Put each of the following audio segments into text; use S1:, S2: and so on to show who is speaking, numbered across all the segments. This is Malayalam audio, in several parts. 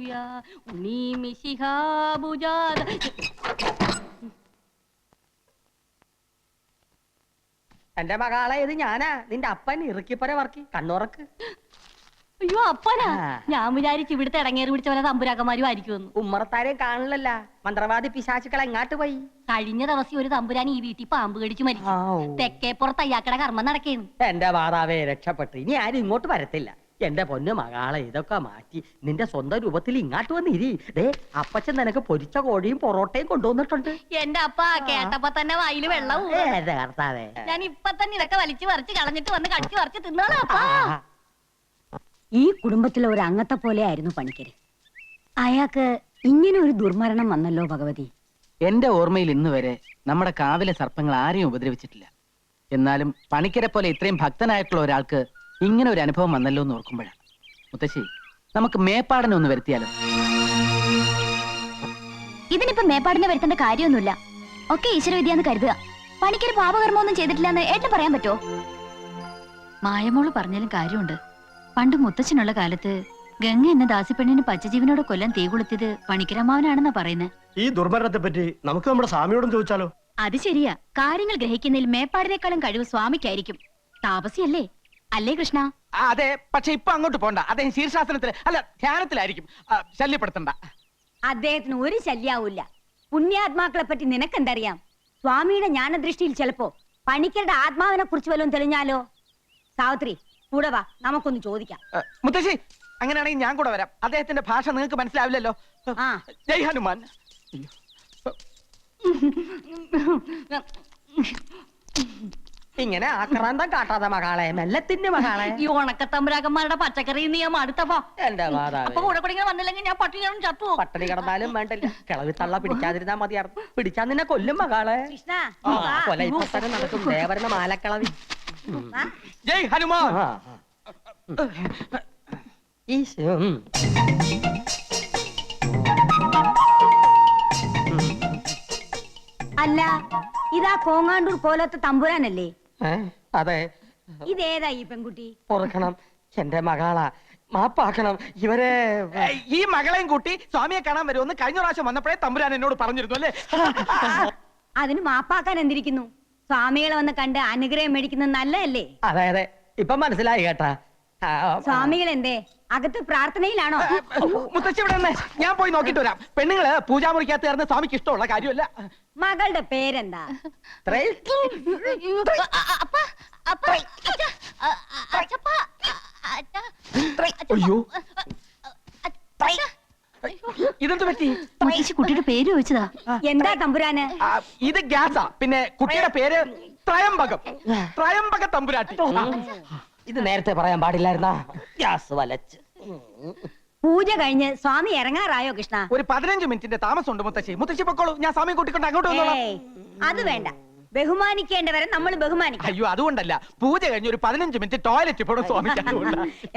S1: ഹല്ലേലൂയ ഉണ്ണി മിശിഹാ ഭുജാത.
S2: എന്റെ മകളെ ഇത് ഞാനാ, നിന്റെ അപ്പൻ ഇറുക്കിപ്പര വർക്കി കണ്ണുറക്ക്.
S1: അയ്യോ അപ്പനാ, ഞാൻ വിചാരിച്ചു ഇവിടുത്തെ ഇടങ്ങേറി പിടിച്ച പോലെ തമ്പുരാക്കന്മാരും ആയിരിക്കുമെന്ന്.
S2: ഉമ്മറത്താരെയും കാണില്ലല്ല, മന്ത്രവാദി പിശാചുക്കൾ എങ്ങാട്ട് പോയി?
S1: കഴിഞ്ഞ ദിവസം ഒരു തമ്പുരാൻ ഈ വീട്ടിൽ പാമ്പ് കടിച്ചു മരിച്ചു. തെക്കേപ്പുറത്ത് അയ്യാക്കട കർമ്മം നടക്കേന്നു.
S2: എന്റെ മാതാവേ രക്ഷപ്പെട്ട്, ഇനി ആരും ഇങ്ങോട്ട് വരത്തില്ല. എന്റെ പൊന്നു മകളെ ഇതൊക്കെ മാറ്റി നിന്റെ സ്വന്തം രൂപത്തിൽ ഇങ്ങാട്ട് വന്നിരി. ദേ അപ്പച്ചൻ നിനക്ക് പൊരിച്ച കോഴിയും പൊറോട്ടയും കൊണ്ടുവന്നിട്ടുണ്ട്.
S1: എന്റെ അപ്പ കേട്ടപ്പോ തന്നെ വായില് വെള്ളവും. ഞാൻ ഇപ്പൊ തന്നെ ഇതൊക്കെ വലിച്ചു പറിച്ച് കളഞ്ഞിട്ട് വന്ന് കടിച്ചു പറിച്ച് തിന്നോളാം അപ്പാ.
S3: ഈ കുടുംബത്തിലെ ഒരു അംഗത്തെ പോലെ ആയിരുന്നു പണിക്കര്. അയാൾക്ക് ഇങ്ങനെ ഒരു ദുർമരണം വന്നല്ലോ ഭഗവതി.
S4: എന്റെ ഓർമ്മയിൽ ഇന്ന് വരെ നമ്മുടെ കാവിലെ സർപ്പങ്ങൾ ആരെയും ഉപദ്രവിച്ചിട്ടില്ല. എന്നാലും പണിക്കരെ പോലെ ഇത്രയും ഭക്തനായിട്ടുള്ള ഒരാൾക്ക് ഇങ്ങനെ ഒരു അനുഭവം വന്നല്ലോ എന്ന് ഓർക്കുമ്പോഴാണ്. മുത്തശ്ശി, നമുക്ക് മേപ്പാടനെ ഒന്ന് വരുത്തിയാലോ?
S5: ഇതിനിപ്പോ മേപ്പാടിനെ വരുത്തേണ്ട കാര്യമൊന്നുമില്ല. ഒക്കെ ഈശ്വരവിദ്യാന്ന് കരുതുക. പണിക്കര് പാപകർമ്മമൊന്നും ചെയ്തിട്ടില്ലെന്ന് ഏട്ടൻ പറയാൻ പറ്റുമോ?
S6: മായമോള് പറഞ്ഞാലും കാര്യമുണ്ട്. പണ്ട് മുത്തച്ഛനുള്ള കാലത്ത് ഗംഗ എന്ന ദാസിപ്പെണ്ണിന് പച്ചജീവനോട് കൊല്ലാൻ തീ കൊളുത്തിയത് പണിക്കരമാവനാണെന്നാ പറയുന്നത്.
S7: ഈ ദുർമരണത്തെ പറ്റി നമുക്ക് നമ്മുടെ സ്വാമിയോടും ചോദിച്ചാലോ?
S6: അത് ശരിയാ. കാര്യങ്ങൾ ഗ്രഹിക്കുന്നതിൽ മേപ്പാടിനേക്കാളും കഴിവ് സ്വാമിക്കായിരിക്കും. താപസിയല്ലേ അല്ലേ കൃഷ്ണ?
S4: അതെ, പക്ഷെ ഇപ്പൊ അങ്ങോട്ട് പോണ്ട. അദ്ദേഹം ശീർഷാസനത്തിൽ അല്ല ധ്യാനത്തിലായിരിക്കും. ശല്യപ്പെടുത്തണ്ട.
S3: അദ്ദേഹത്തിന് ഒരു ശല്യാവൂല്ല. പുണ്യാത്മാക്കളെ പറ്റി നിനക്കെന്തറിയാം? സ്വാമിയുടെ ജ്ഞാനദൃഷ്ടിയിൽ ചിലപ്പോ പണിക്കരുടെ ആത്മാവിനെ കുറിച്ച് വല്ലതും തെളിഞ്ഞാലോ? സാവിത്രി കൂടെ വാ, നമുക്കൊന്ന് ചോദിക്കാം.
S4: മുത്തശ്ശി, അങ്ങനെയാണെങ്കിൽ ഞാൻ കൂടെ വരാം. അദ്ദേഹത്തിന്റെ ഭാഷ നിങ്ങൾക്ക് മനസ്സിലാവില്ലല്ലോ. ജയ് ഹനുമാൻ.
S2: ഇങ്ങനെ ആക്രാന്തം കാട്ടാതെ മകളെ, മെല്ലത്തിന്റെ മകളെ.
S1: ഈ ഉണക്കത്തമ്പുരാക്കന്മാരുടെ പച്ചക്കറി നീ അടുത്തപ്പോ
S2: എന്റെ മാതാവേ,
S1: അപ്പൊ കൂടെ കൂടെ ഇങ്ങനെ വന്നില്ലെങ്കിൽ ഞാൻ പട്ടിണി ചത്തു.
S2: പട്ടിണി കിടന്നാലും വേണ്ടില്ല, കിളവി തള്ള പിടിക്കാതിരുന്നാ മതിയായിരുന്നു. പിടിച്ചാ നിന്നെ കൊല്ലും മകളെ.
S3: കൃഷ്ണ
S2: കൊല ഇപ്പൊ തന്നെ നടക്കും. ദേവരുടെ മാലക്കിളവി.
S4: ജയ് ഹനുമാൻ.
S3: അല്ല, ഇതാ കോങ്ങാണ്ടൂർ പോലത്തെ തമ്പുരാനല്ലേ?
S2: അതെ.
S3: ഇതേതാ ഈ പെൺകുട്ടി?
S2: ഓർക്കണം, എന്റെ മകളാ, മാപ്പാക്കണം. ഇവരെ
S4: ഈ മകളെയും കൂട്ടി സ്വാമിയെ കാണാൻ വരുമെന്ന് കഴിഞ്ഞ പ്രാവശ്യം വന്നപ്പോഴേ തമ്പുരാൻ എന്നോട് പറഞ്ഞിരുന്നു അല്ലേ?
S3: അതിന് മാപ്പാക്കാൻ എന്തിരിക്കുന്നു? സ്വാമികളെ വന്ന് കണ്ട് അനുഗ്രഹം മേടിക്കുന്നത് നല്ലതല്ലേ?
S2: അതെ അതെ, ഇപ്പൊ മനസ്സിലായി കേട്ടാ.
S3: സ്വാമികൾ എന്തേ അകത്ത് പ്രാർത്ഥനയിലാണോ?
S4: മുത്തശ്ശി ഇവിടെ നിന്ന് ഞാൻ പോയി നോക്കിട്ട് വരാം. പെണ്ണുങ്ങള് പൂജാമുറിക്കകത്ത് ചേർന്ന് സ്വാമിക്ക് ഇഷ്ടമുള്ള കാര്യമല്ല.
S3: മകളുടെ പേരെന്താ?
S4: അയ്യോ, ഇതെന്ത് പറ്റി?
S6: കുട്ടിയുടെ പേര് ചോദിച്ചതാ.
S3: എന്താ തമ്പുരാന്?
S4: ഇത് ഗ്യാസാ. പിന്നെ കുട്ടിയുടെ പേര് ത്രയംബകം. ത്രയംബക തമ്പുരാട്ടി.
S2: ഇത് നേരത്തെ പറയാൻ പാടില്ലായിരുന്നാ? ഗ്യാസ് വലച്ച്.
S3: പൂജ കഴിഞ്ഞ് സ്വാമി ഇറങ്ങാറായോ കൃഷ്ണ?
S4: ഒരു 15 മിനിറ്റിന്റെ താമസമുണ്ട് മുത്തശ്ശി. മുത്തശ്ശി പൊക്കോളൂ, ഞാൻ സ്വാമിയെ കൂട്ടിക്കൊണ്ട് അങ്ങോട്ട് വന്നോളാം.
S3: അത് വേണ്ട, ബഹുമാനിക്കേണ്ടവരെ നമ്മൾ ബഹുമാനിക്കും.
S4: അയ്യോ, അതുകൊണ്ടല്ല. പൂജ കഴിഞ്ഞ് ഒരു 15 മിനിറ്റ് ടോയ്ലറ്റ് പോടും സ്വാമിക്ക്.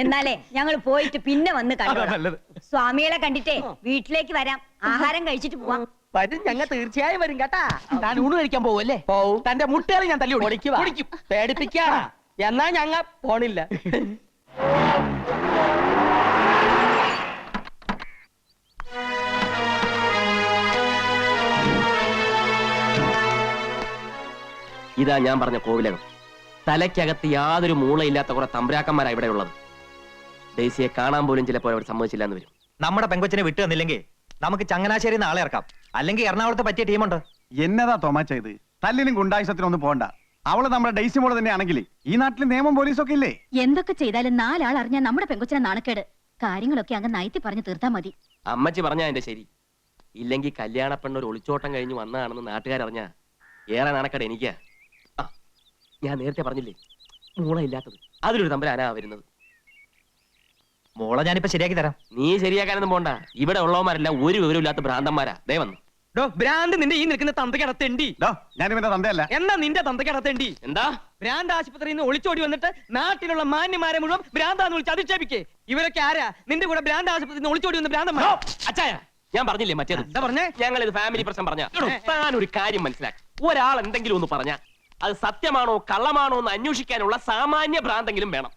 S3: എന്നാലേ ഞങ്ങൾ പോയിട്ട് പിന്നെ വന്ന് കണ്ടു. സ്വാമികളെ കണ്ടിട്ടേ വീട്ടിലേക്ക് വരാം, ആഹാരം കഴിച്ചിട്ട് പോവാം.
S2: വരും, ഞങ്ങൾ തീർച്ചയായും വരും കേട്ടാ.
S4: താൻ ഊണ് കഴിക്കാൻ പോവല്ലേ?
S2: പോവും.
S4: തന്റെ മുട്ടേറി ഞാൻ തല്ലി
S2: ഓടിക്കും. പേടിപ്പിക്കാ. എന്നാ ഞങ്ങ പോണില്ല.
S8: ഇതാ ഞാൻ പറഞ്ഞ കോവിലകം. തലയ്ക്കകത്ത് യാതൊരു മൂളയില്ലാത്ത കുറെ തമ്പുരാക്കന്മാരാ ഇവിടെ ഉള്ളത്. ഡേസിയെ കാണാൻ പോലും ചിലപ്പോൾ അവർ സമ്മതിച്ചില്ല എന്ന് വരും.
S7: നമ്മുടെ പെങ്കൊച്ചിനെ വിട്ടു തന്നില്ലെങ്കിൽ നമുക്ക് ചങ്ങനാശ്ശേരി നാളെ ഇറക്കാം. അല്ലെങ്കിൽ എറണാകുളത്ത് പറ്റിയ ടീമുണ്ട്.
S9: എന്നതാ തോമാച്ച ഇത്? തല്ലിനും ഗുണ്ടായുസത്തിനൊന്നും പോണ്ട. അവള് നമ്മുടെ ഡെയ്സി മോള് തന്നെയാണെങ്കിൽ ഈ നാട്ടിൽ നിയമം പോലീസൊക്കെ ഇല്ലേ?
S6: എന്തൊക്കെ ചെയ്താലും 4 ആൾ അറിഞ്ഞാൽ നമ്മുടെ പെങ്കൊച്ചിനെ നാണക്കേട്. കാര്യങ്ങളൊക്കെ അങ്ങ് നയത്തി പറഞ്ഞു തീർത്താ മതി.
S8: അമ്മച്ചി പറഞ്ഞാ എന്റെ ശരി. ഇല്ലെങ്കിൽ കല്യാണ പെണ്ണൊരു ഒളിച്ചോട്ടം കഴിഞ്ഞ് വന്നതാണെന്ന് നാട്ടുകാരറിഞ്ഞാ ഏറെ നാണക്കേട് എനിക്കാ. ഞാൻ നേരത്തെ പറഞ്ഞില്ലേ, മൂളയില്ലാത്തത്. അതിലൊരു തമ്പുരാനാ വരുന്നത്.
S7: മോളെ ഞാനിപ്പോ ശരിയാക്കി തരാം.
S8: നീ ശരിയാക്കാനൊന്നും പോണ്ട. ഇവിടെ ഉള്ളവന്മാരെല്ലാം ഒരു വിവരമില്ലാത്ത ഭ്രാന്തന്മാരാ. ദേ വന്നു.
S4: ഭ്രാന്ത് നിന്റെ ഈ നിൽക്കുന്ന തന്തക്കടത്തേണ്ടി.
S9: ഞാനിവന്റെ തന്തയല്ല.
S4: എന്നാ നിന്റെ തന്തക്കടത്തേണ്ടി.
S8: എന്താ?
S4: ഭ്രാന്ത് ആശുപത്രിയിൽ നിന്ന് ഒളിച്ചോടി വന്നിട്ട് നാട്ടിലുള്ള മാന്യമാരെ മുഴുവൻ ഭ്രാന്താന്ന് വിളിച്ച് അധിക്ഷേപിക്കേ. ഇവരൊക്കെ ആരാ? നിന്റെ കൂടെ ഭ്രാന്ത് ആശുപത്രിയിൽ നിന്ന് ഒളിച്ചോടി വന്ന ഭ്രാന്തന്മാർ.
S8: അച്ചായ, ഞാൻ പറഞ്ഞില്ലേ മറ്റേത്?
S4: എന്താ പറഞ്ഞേ?
S8: ഞങ്ങൾ ഇത് ഫാമിലി പ്രശ്നം പറഞ്ഞ. താൻ ഒരു കാര്യം മനസ്സിലാക്കി. ഒരാൾ എന്തെങ്കിലും ഒന്ന് പറഞ്ഞാ അത് സത്യമാണോ കള്ളമാണോ എന്ന് അന്വേഷിക്കാനുള്ള സാമാന്യ ഭ്രാന്തെങ്കിലും വേണം.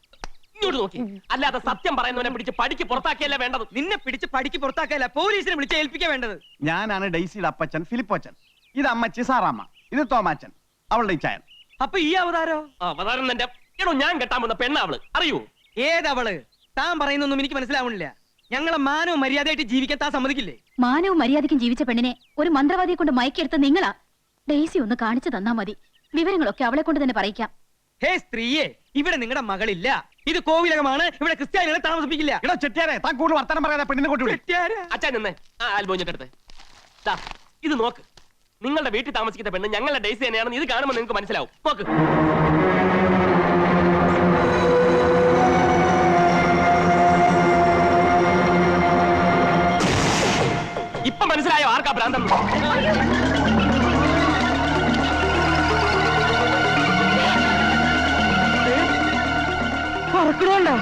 S8: ഇങ്ങോട്ട് നോക്കി. അല്ലാതെ സത്യം പറയുന്നവനെ പിടിച്ച് പടിക്ക് പുറത്താക്കിയല്ല വേണ്ടത്.
S2: നിന്നെ പിടിച്ച് പടിക്ക് പുറത്താക്കല്ല, പോലീസിനെ വിളിച്ച് ഏൽപ്പിക്കാൻ വേണ്ടത്.
S9: ഞാനാണ് ഡെയ്സിയുടെ അപ്പച്ചൻ ഫിലിപ്പോച്ചൻ. ഇത് അമ്മച്ചി സാറാമ്മ. ഇത് തോമാച്ചൻ, അവളുടെ ഇച്ചായൻ.
S2: അപ്പൊ ഈ അവതാരോ?
S8: അവതാരം എന്റെ എടോ, ഞാൻ കെട്ടാൻ പോകുന്ന പെണ്ണാവള്, അറിയൂ?
S2: ഏതവള്? താൻ പറയുന്നൊന്നും എനിക്ക് മനസ്സിലാവണില്ല. ഞങ്ങളെ മാനവും മര്യാദയായിട്ട് ജീവിക്കാൻ താൻ സമ്മതിക്കില്ലേ?
S6: മാനവും മര്യാദയ്ക്കും ജീവിച്ച പെണ്ണിനെ ഒരു മന്ത്രവാദിയെ കൊണ്ട് മയക്കെടുത്ത് നിങ്ങളാ. ഡെയ്സി ഒന്ന് കാണിച്ചു തന്നാ മതി. വിവരങ്ങളൊക്കെ അവളെ കൊണ്ട് തന്നെ പറയിക്കാം.
S2: ഹേ സ്ത്രീയെ, ഇവിടെ നിങ്ങളുടെ മകളില്ല. ഇത് കോവിലകമാണ്. ഇവിടെ ക്രിസ്ത്യാനികളെ താമസിപ്പിക്കില്ല.
S9: എടോ ചെട്ടിയാരെ, താൻ കൂടുതൽ വർത്തമാനം പറയാതെ പെണ്ണിനെ കൊണ്ടുവിടും.
S8: അച്ഛൻ നിന്നേ, ആ ആൽബോഞ്ഞിട്ട് എടുത്ത്. ദാ, ഇത് നോക്ക്. നിങ്ങളുടെ വീട്ടിൽ താമസിക്കുന്ന പെണ്ണ് ഞങ്ങളുടെ ഡെയ്സി തന്നെയാണെന്ന് ഇത് കാണുമ്പോൾ നിങ്ങൾക്ക് മനസ്സിലാവും. നോക്ക്. ഇപ്പൊ മനസ്സിലായോ ആർക്കാ ഭ്രാന്തം?
S2: പറക്കണോണ്ടോ?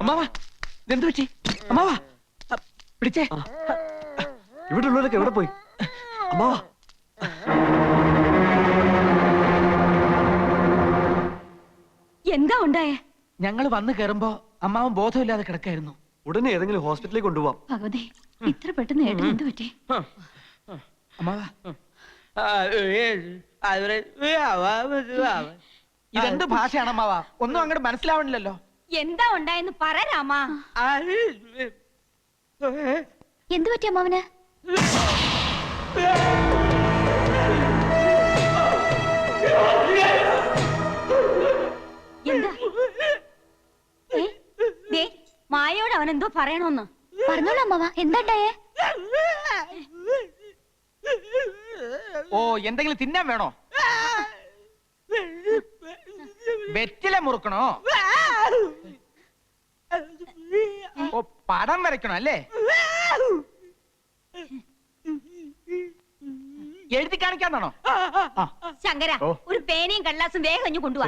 S4: അമ്മാവാ, ഇതെന്ത് പറ്റി? അമ്മാവാ, പിടിച്ചേ.
S7: ഇവിടെ ഉള്ളവരൊക്കെ എവിടെ പോയി? അമ്മാവാ,
S3: എന്താ ഉണ്ടായേ?
S4: ഞങ്ങൾ വന്നു കയറുമ്പോ അമ്മാവൻ ബോധമില്ലാതെ കിടക്കായിരുന്നു.
S7: ഉടനെ ഏതെങ്കിലും ഹോസ്പിറ്റലിൽ കൊണ്ടുപോവാം.
S6: ഭഗവതി, ഇത്ര പെട്ടെന്ന് ഏട്ടന് എന്ത് പറ്റി?
S4: അമ്മാവാ, ഇതെന്ത് ഭാഷയാണ് അമ്മാവാ? ഒന്നും അങ്ങോട്ട് മനസ്സിലാവണില്ലല്ലോ.
S3: എന്താ ഉണ്ടായെന്ന് പറ രാമാ.
S5: എന്തു പറ്റി അമ്മാവന്?
S3: എന്താ? ദേ, മായയോട് അവൻ എന്തോ പറയണോന്ന്.
S5: പറഞ്ഞോളൂ അമ്മാവ, എന്താണ്ടായേ?
S4: ഓ, എന്തെങ്കിലും തിന്നാൻ വേണോ? വെറ്റില മുറുക്കണോ? ഓ, പടം വരയ്ക്കണോ അല്ലേ? എഴുതി കാണിക്കാന്നാണോ?
S3: ശങ്കര, ഒരു പേനയും കടലാസും വേഗം ഇഞ്ഞു കൊണ്ടുവാ.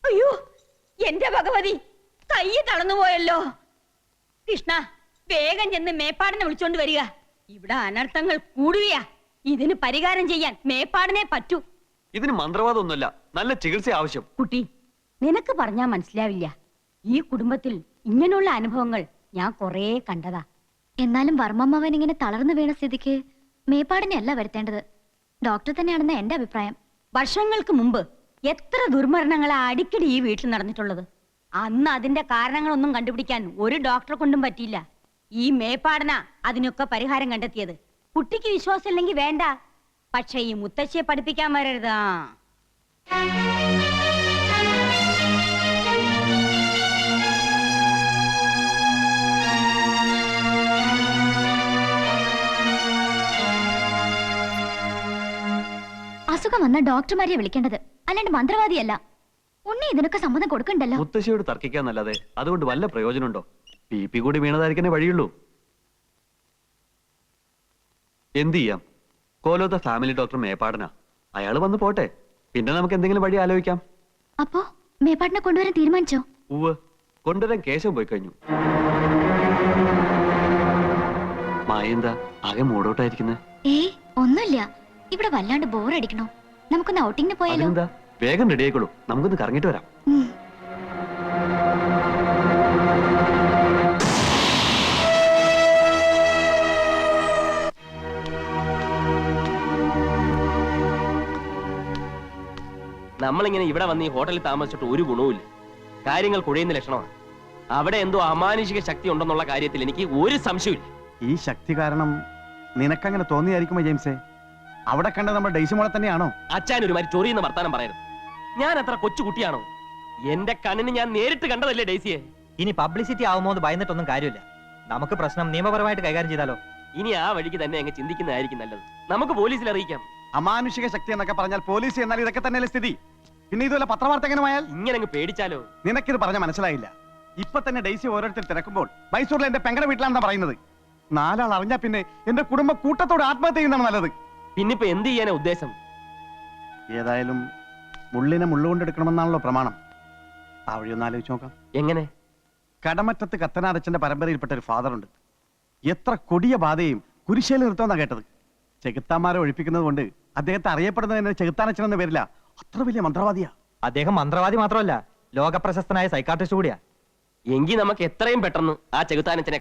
S3: അയ്യോ, എന്റെ ഭഗവതി, കൈ തളർന്നുപോയല്ലോ. കൃഷ്ണ, വേഗം ചെന്ന് മേപ്പാടിനെ വിളിച്ചോണ്ട് വരിക. ഇവിടെ അനർത്ഥങ്ങൾ കൂടുകയാ. ഇതിന് പരിഹാരം ചെയ്യാൻ മേപ്പാടിനെ പറ്റൂ.
S7: ഇതിന് മന്ത്രവാദമൊന്നുമല്ല, നല്ല ചികിത്സ ആവശ്യം.
S3: കുട്ടി, നിനക്ക് പറഞ്ഞാ മനസ്സിലാവില്ല. ഈ കുടുംബത്തിൽ ഇങ്ങനെയുള്ള അനുഭവങ്ങൾ ഞാൻ കൊറേ കണ്ടതാ.
S5: എന്നാലും വർമ്മമ്മവൻ ഇങ്ങനെ തളർന്നു വീണ സ്ഥിതിക്ക് മേപ്പാടിനെ അല്ല വരുത്തേണ്ടത്, ഡോക്ടർ തന്നെയാണെന്ന് എന്റെ അഭിപ്രായം.
S3: വർഷങ്ങൾക്ക് മുമ്പ് എത്ര ദുർമരണങ്ങളാ അടിക്കടി ഈ വീട്ടിൽ നടന്നിട്ടുള്ളത്. അന്ന് അതിന്റെ കാരണങ്ങളൊന്നും കണ്ടുപിടിക്കാൻ ഒരു ഡോക്ടറെ കൊണ്ടും പറ്റിയില്ല. ഈ മേപ്പാടന അതിനൊക്കെ പരിഹാരം കണ്ടെത്തിയത്. കുട്ടിക്ക് വിശ്വാസം ഇല്ലെങ്കിൽ വേണ്ട, പക്ഷെ ഈ മുത്തശ്ശിയെ പഠിപ്പിക്കാൻ വരരുതാ.
S5: അസുഖം വന്ന ഡോക്ടർമാരെ വിളിക്കേണ്ടത്, അല്ലാണ്ട് മന്ത്രവാദിയല്ല. ഉണ്ണി ഇതിനൊക്കെ സമ്മതം കൊടുക്കണ്ടല്ലോ.
S7: മുത്തശ്ശിയോട് തർക്കിക്കാന്നല്ലാതെ അതുകൊണ്ട് വല്ല പ്രയോജനമുണ്ടോ? BP കൂടി വീണതായിരിക്കണേ വഴിയുള്ളൂ. എന്ത് ചെയ്യാം? കോലോത്ത ഫാമിലി ഡോക്ടർ മേപ്പാടനാ. അയാള് വന്ന് പോട്ടെ, പിന്നെ നമുക്ക് എന്തെങ്കിലും വഴി ആലോചിക്കാം.
S5: അപ്പോ മേപ്പാടിനെ കൊണ്ടുവരാൻ തീരുമാനിച്ചോ?
S7: ഉവ്വ്, കൊണ്ടുവരാൻ കേശവൻ പോയി കഴിഞ്ഞു. മായ എന്താ ആകെ മൂടോട്ടായിരിക്കുന്നത്?
S5: ഏയ് ഒന്നുമില്ല, ഇവിടെ വല്ലാണ്ട് ബോറടിക്കണോ. നമുക്കൊന്ന് ഔട്ടിങ്ങിന് പോയാലോ?
S7: അതെന്താ, വേഗം റെഡി ആയിക്കോളൂ, നമുക്കൊന്ന് കറങ്ങിട്ട് വരാം.
S5: ഉം.
S8: നമ്മളിങ്ങനെ ഇവിടെ വന്ന് ഈ ഹോട്ടലിൽ താമസിച്ചിട്ട് ഒരു ഗുണവുമില്ല. കാര്യങ്ങൾ കുഴയുന്ന ലക്ഷണമാണ്. അവിടെ എന്തോ അമാനുഷിക ശക്തി ഉണ്ടെന്നുള്ള കാര്യത്തിൽ എനിക്ക് ഒരു സംശയമില്ല.
S9: ഈ ശക്തി കാരണം നിനക്കങ്ങനെ തോന്നിയായിരിക്കുമോ ജെയിംസേ? അവിടെ കണ്ട നമ്മുടെ ഡെയ്സി മോളെ തന്നെയാണോ?
S8: അച്ഛൻ ഒരുമാതിരി ചൊറിയുന്ന വർത്താനം പറയരുത്. ഞാൻ അത്ര കൊച്ചുകുട്ടിയാണോ? എന്റെ കണ്ണിന് ഞാൻ നേരിട്ട് കണ്ടതല്ലേ ഡെയ്സിയെ.
S10: ഇനി പബ്ലിസിറ്റി ആവുമോ എന്ന് ഭയന്നിട്ടൊന്നും കാര്യമില്ല. നമുക്ക് പ്രശ്നം നിയമപരമായിട്ട് കൈകാര്യം ചെയ്താലോ?
S8: ഇനി ആ വഴിക്ക് തന്നെ അങ്ങ് ചിന്തിക്കുന്നതായിരിക്കും നല്ലത്. നമുക്ക് പോലീസിൽ അറിയിക്കാം.
S9: അമാനുഷിക ശക്തി എന്നൊക്കെ പറഞ്ഞാൽ പോലീസ് എന്നാൽ ഇതൊക്കെ തന്നെയല്ലേ സ്ഥിതി. പിന്നെ ഇതുപോലെ പത്രവാർത്തകനുമായാൽ
S8: ഇങ്ങനെ അങ്ങ് പേടിച്ചാലോ?
S9: നിനക്കിത് പറഞ്ഞ മനസ്സിലായില്ല. ഇപ്പൊ തന്നെ ഡെയ്സി ഓരോരുത്തർ തിരക്കുമ്പോൾ മൈസൂരിലെ എന്റെ പെങ്ങളുടെ വീട്ടിലാണെന്നാ പറയുന്നത്. 4 ആൾ അറിഞ്ഞാ പിന്നെ എന്റെ കുടുംബം കൂട്ടത്തോട് ആത്മഹത്യ ചെയ്യുന്നതാണ് നല്ലത്.
S8: പിന്നിപ്പോ എന്ത് ചെയ്യാനാ ഉദ്ദേശം?
S9: ഏതായാലും മുള്ളിനെ മുള്ളുകൊണ്ടെടുക്കണമെന്നാണല്ലോ പ്രമാണം. ആ വഴി ഒന്ന് ആലോചിച്ച് നോക്കാം.
S8: എങ്ങനെ?
S9: കടമറ്റത്ത് കത്തനാരച്ചന്റെ പരമ്പരയിൽപ്പെട്ട ഒരു ഫാദറുണ്ട്. എത്ര കൊടിയ ബാധയും കുരിശേൽ നിർത്തുമെന്നാ കേട്ടത്. ചെകുത്താന്മാരെ ഒഴിപ്പിക്കുന്നത് കൊണ്ട് അദ്ദേഹത്തെ അറിയപ്പെടുന്നതിന് ചെകുത്താനച്ചൻ എന്ന പേരില്ല. അത്ര വലിയ മന്ത്രവാദിയാ
S10: അദ്ദേഹം. മന്ത്രവാദി മാത്രമല്ല, ലോക പ്രശസ്തനായ സൈക്കാട്രിസ്റ്റ് കൂടിയാ.
S8: എങ്കിൽ നമുക്ക് എത്രയും പെട്ടെന്ന് ആ ചെകുത്താനച്ചനെ